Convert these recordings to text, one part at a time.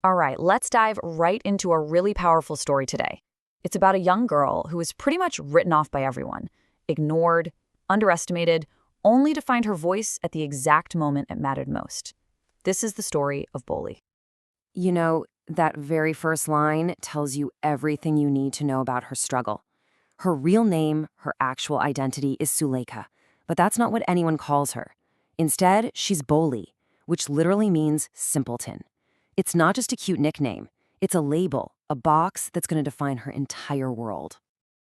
All right, let's dive right into a really powerful story today. It's about a young girl who was pretty much written off by everyone, ignored, underestimated, only to find her voice at the exact moment it mattered most. This is the story of Bholi. You know, that very first line tells you everything you need to know about her struggle. Her real name, her actual identity is Suleika, but that's not what anyone calls her. Instead, she's Bholi, which literally means simpleton. It's not just a cute nickname. It's a label, a box that's going to define her entire world.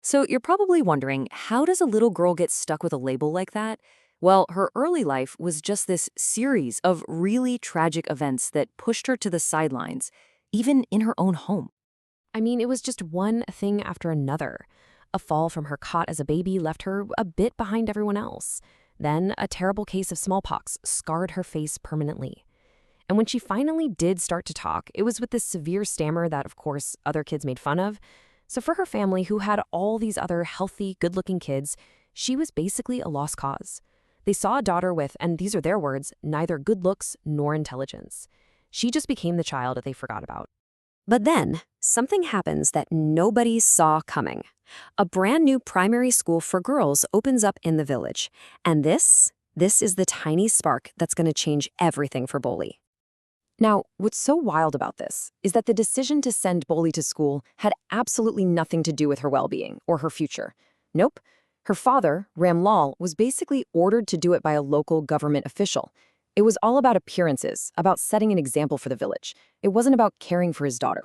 So you're probably wondering, how does a little girl get stuck with a label like that? Well, her early life was just this series of really tragic events that pushed her to the sidelines, even in her own home. I mean, it was just one thing after another. A fall from her cot as a baby left her a bit behind everyone else. Then a terrible case of smallpox scarred her face permanently. And when she finally did start to talk, it was with this severe stammer that, of course, other kids made fun of. So for her family, who had all these other healthy, good-looking kids, she was basically a lost cause. They saw a daughter with, and these are their words, neither good looks nor intelligence. She just became the child that they forgot about. But then, something happens that nobody saw coming. A brand new primary school for girls opens up in the village. And this is the tiny spark that's going to change everything for Bholi. Now, what's so wild about this is that the decision to send Bholi to school had absolutely nothing to do with her well-being or her future. Nope. Her father, Ram Lal, was basically ordered to do it by a local government official. It was all about appearances, about setting an example for the village. It wasn't about caring for his daughter.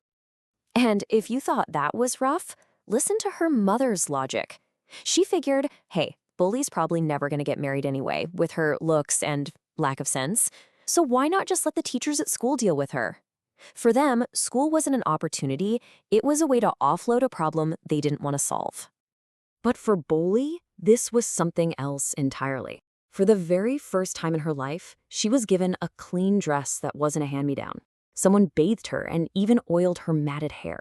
And if you thought that was rough, listen to her mother's logic. She figured, hey, Bholi's probably never going to get married anyway, with her looks and lack of sense. So why not just let the teachers at school deal with her? For them, school wasn't an opportunity. It was a way to offload a problem they didn't want to solve. But for Bholi, this was something else entirely. For the very first time in her life, she was given a clean dress that wasn't a hand-me-down. Someone bathed her and even oiled her matted hair.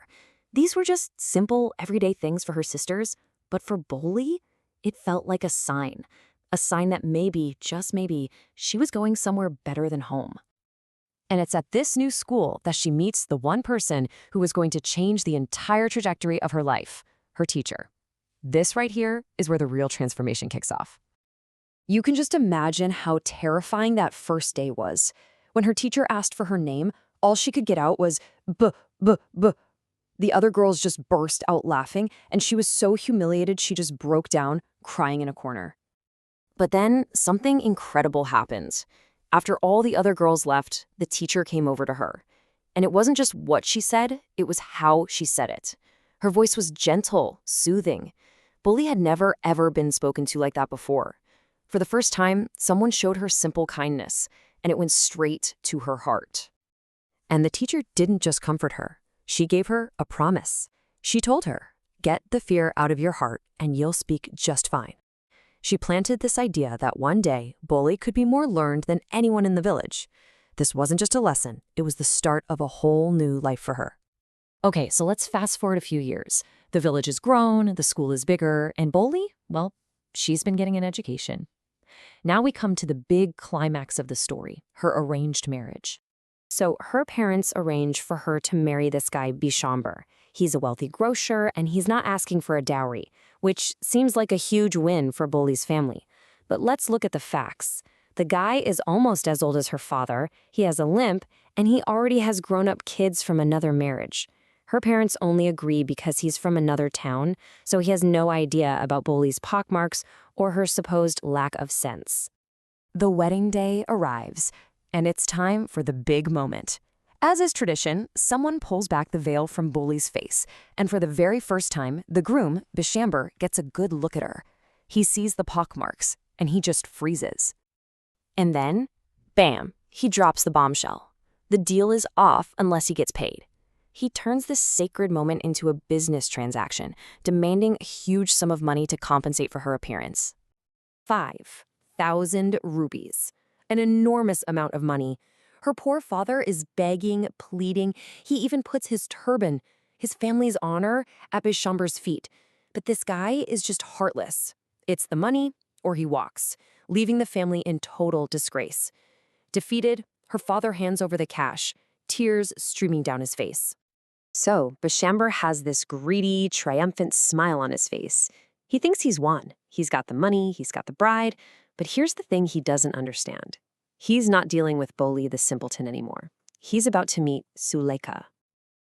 These were just simple, everyday things for her sisters, but for Bholi, it felt like a sign that maybe, just maybe, she was going somewhere better than home. And it's at this new school that she meets the one person who was going to change the entire trajectory of her life, her teacher. This right here is where the real transformation kicks off. You can just imagine how terrifying that first day was. When her teacher asked for her name, all she could get out was B, B, B. The other girls just burst out laughing, and she was so humiliated she just broke down, crying in a corner. But then something incredible happened. After all the other girls left, the teacher came over to her. And it wasn't just what she said, it was how she said it. Her voice was gentle, soothing. Bholi had never, ever been spoken to like that before. For the first time, someone showed her simple kindness, and it went straight to her heart. And the teacher didn't just comfort her. She gave her a promise. She told her, "Get the fear out of your heart, and you'll speak just fine." She planted this idea that one day, Bholi could be more learned than anyone in the village. This wasn't just a lesson, it was the start of a whole new life for her. Okay, so let's fast forward a few years. The village is grown, the school is bigger, and Bholi, well, she's been getting an education. Now we come to the big climax of the story, her arranged marriage. So her parents arrange for her to marry this guy, Bishamber. He's a wealthy grocer, and he's not asking for a dowry, which seems like a huge win for Bholi's family. But let's look at the facts. The guy is almost as old as her father, he has a limp, and he already has grown-up kids from another marriage. Her parents only agree because he's from another town, so he has no idea about Bholi's pockmarks or her supposed lack of sense. The wedding day arrives, and it's time for the big moment. As is tradition, someone pulls back the veil from Bholi's face, and for the very first time, the groom, Bishamber, gets a good look at her. He sees the pockmarks, and he just freezes. And then, bam, he drops the bombshell. The deal is off unless he gets paid. He turns this sacred moment into a business transaction, demanding a huge sum of money to compensate for her appearance. 5,000 rupees, an enormous amount of money. Her poor father is begging, pleading. He even puts his turban, his family's honor, at Bishamber's feet. But this guy is just heartless. It's the money or he walks, leaving the family in total disgrace. Defeated, her father hands over the cash. tears streaming down his face. So, Bishamber has this greedy, triumphant smile on his face. He thinks he's won. He's got the money, he's got the bride, but here's the thing he doesn't understand. He's not dealing with Bholi the simpleton anymore. He's about to meet Suleika.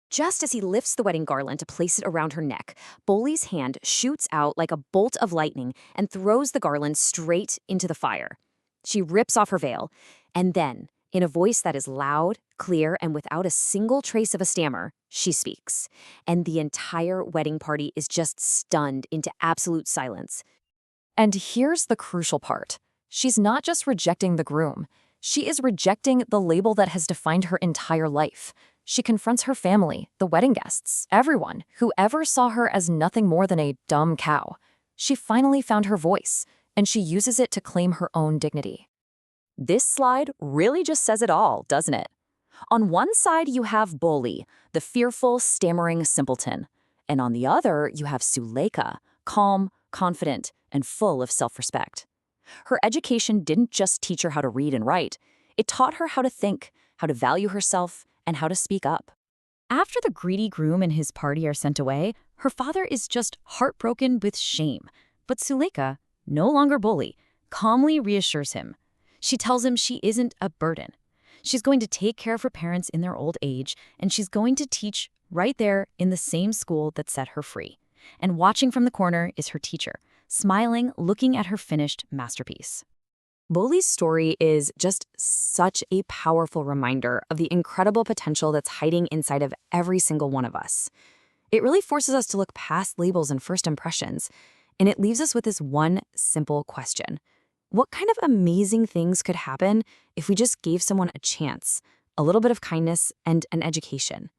Just as he lifts the wedding garland to place it around her neck, Bholi's hand shoots out like a bolt of lightning and throws the garland straight into the fire. She rips off her veil, and then, in a voice that is loud, clear, and without a single trace of a stammer, she speaks. And the entire wedding party is just stunned into absolute silence. And here's the crucial part. She's not just rejecting the groom. She is rejecting the label that has defined her entire life. She confronts her family, the wedding guests, everyone who ever saw her as nothing more than a dumb cow. She finally found her voice, and she uses it to claim her own dignity. This slide really just says it all, doesn't it? On one side, you have Bholi, the fearful, stammering simpleton. And on the other, you have Suleika, calm, confident, and full of self-respect. Her education didn't just teach her how to read and write. It taught her how to think, how to value herself, and how to speak up. After the greedy groom and his party are sent away, her father is just heartbroken with shame. But Suleika, no longer Bholi, calmly reassures him. She tells him she isn't a burden. She's going to take care of her parents in their old age, and she's going to teach right there in the same school that set her free. And watching from the corner is her teacher, smiling, looking at her finished masterpiece. Bholi's story is just such a powerful reminder of the incredible potential that's hiding inside of every single one of us. It really forces us to look past labels and first impressions, and it leaves us with this one simple question. What kind of amazing things could happen if we just gave someone a chance, a little bit of kindness, and an education?